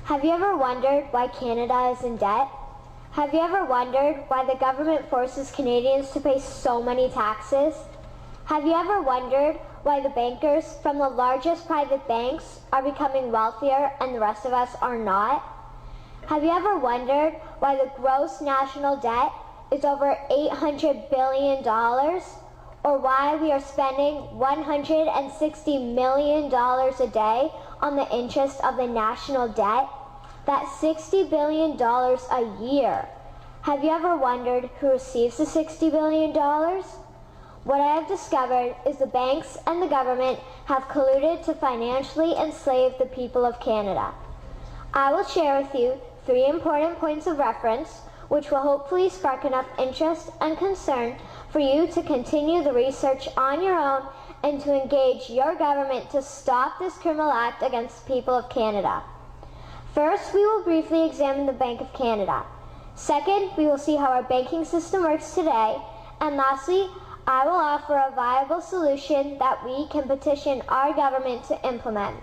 Have you ever wondered why Canada is in debt? Have you ever wondered why the government forces Canadians to pay so many taxes? Have you ever wondered why the bankers from the largest private banks are becoming wealthier and the rest of us are not? Have you ever wondered why the gross national debt is over $800 billion? Or why we are spending $160 million a day on the interest of the national debt? That's $60 billion a year. Have you ever wondered who receives the $60 billion? What I have discovered is the banks and the government have colluded to financially enslave the people of Canada. I will share with you 3 important points of reference which will hopefully spark enough interest and concern for you to continue the research on your own and to engage your government to stop this criminal act against the people of Canada. First, we will briefly examine the Bank of Canada. Second, we will see how our banking system works today. And lastly, I will offer a viable solution that we can petition our government to implement.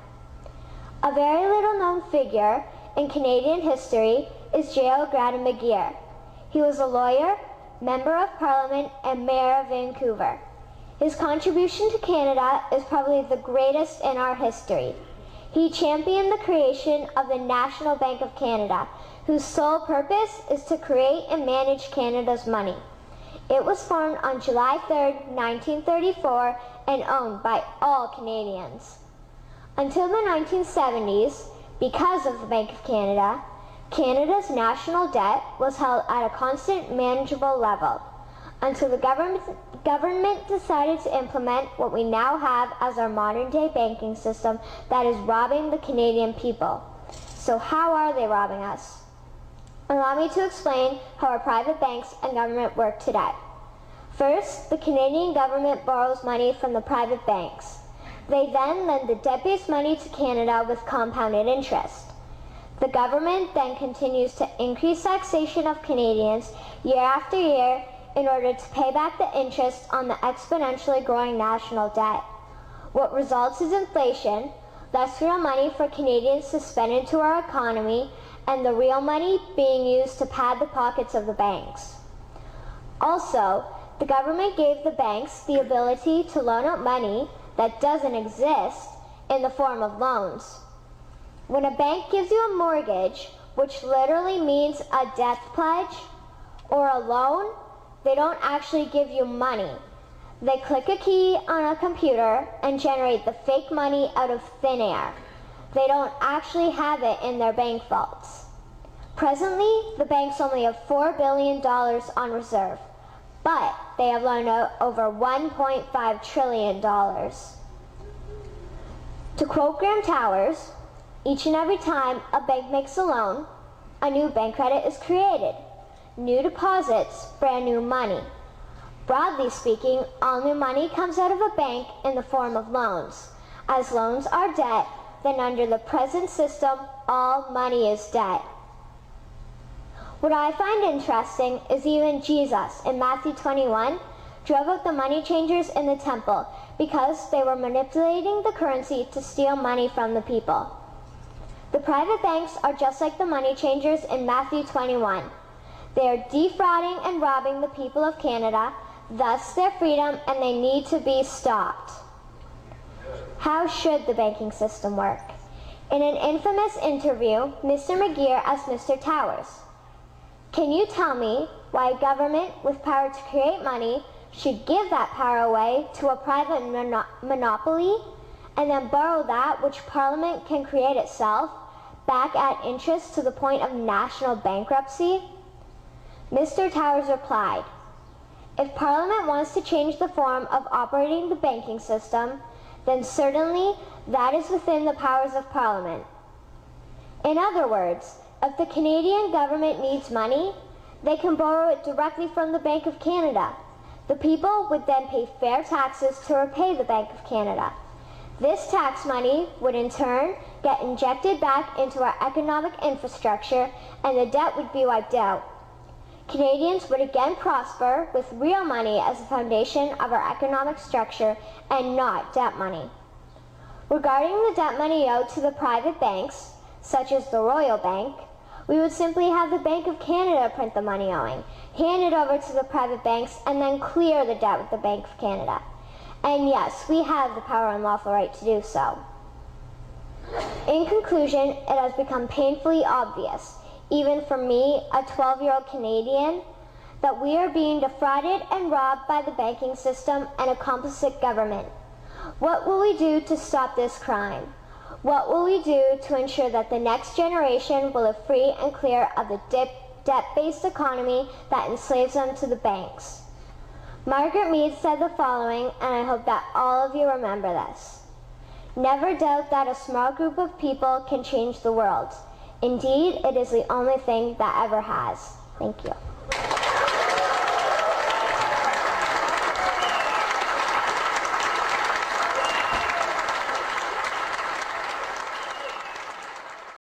A very little known figure in Canadian history is J.O. Gradon McGeer. He was a lawyer, Member of Parliament, and Mayor of Vancouver. His contribution to Canada is probably the greatest in our history. He championed the creation of the National Bank of Canada, whose sole purpose is to create and manage Canada's money. It was formed on July 3, 1934, and owned by all Canadians. Until the 1970s, because of the Bank of Canada, Canada's national debt was held at a constant, manageable level, until the government decided to implement what we now have as our modern-day banking system that is robbing the Canadian people. So how are they robbing us? Allow me to explain how our private banks and government work today. First, the Canadian government borrows money from the private banks. They then lend the debt-based money to Canada with compounded interest. The government then continues to increase taxation of Canadians year after year in order to pay back the interest on the exponentially growing national debt. What results is inflation, less real money for Canadians to spend into our economy, and the real money being used to pad the pockets of the banks. Also, the government gave the banks the ability to loan out money that doesn't exist in the form of loans. When a bank gives you a mortgage, which literally means a death pledge, or a loan, they don't actually give you money. They click a key on a computer and generate the fake money out of thin air. They don't actually have it in their bank vaults. Presently, the banks only have $4 billion on reserve, but they have loaned out over $1.5 trillion. To quote Graham Towers, each and every time a bank makes a loan, a new bank credit is created. New deposits, brand new money. Broadly speaking, all new money comes out of a bank in the form of loans. As loans are debt, then under the present system, all money is debt. What I find interesting is even Jesus, in Matthew 21, drove out the money changers in the temple because they were manipulating the currency to steal money from the people. The private banks are just like the money changers in Matthew 21. They are defrauding and robbing the people of Canada, thus their freedom, and they need to be stopped. How should the banking system work? In an infamous interview, Mr. McGeer asked Mr. Towers, "Can you tell me why a government with power to create money should give that power away to a private monopoly and then borrow that which Parliament can create itself back at interest to the point of national bankruptcy?" Mr. Towers replied, "If Parliament wants to change the form of operating the banking system, then certainly that is within the powers of Parliament. In other words, if the Canadian government needs money, they can borrow it directly from the Bank of Canada. The people would then pay fair taxes to repay the Bank of Canada. This tax money would in turn get injected back into our economic infrastructure and the debt would be wiped out. Canadians would again prosper with real money as the foundation of our economic structure and not debt money." Regarding the debt money owed to the private banks, such as the Royal Bank, we would simply have the Bank of Canada print the money owing, hand it over to the private banks, and then clear the debt with the Bank of Canada. And yes, we have the power and lawful right to do so. In conclusion, it has become painfully obvious, even for me, a 12-year-old Canadian, that we are being defrauded and robbed by the banking system and a complicit government. What will we do to stop this crime? What will we do to ensure that the next generation will live free and clear of the debt-based economy that enslaves them to the banks? Margaret Mead said the following, and I hope that all of you remember this. Never doubt that a small group of people can change the world. Indeed, it is the only thing that ever has. Thank you.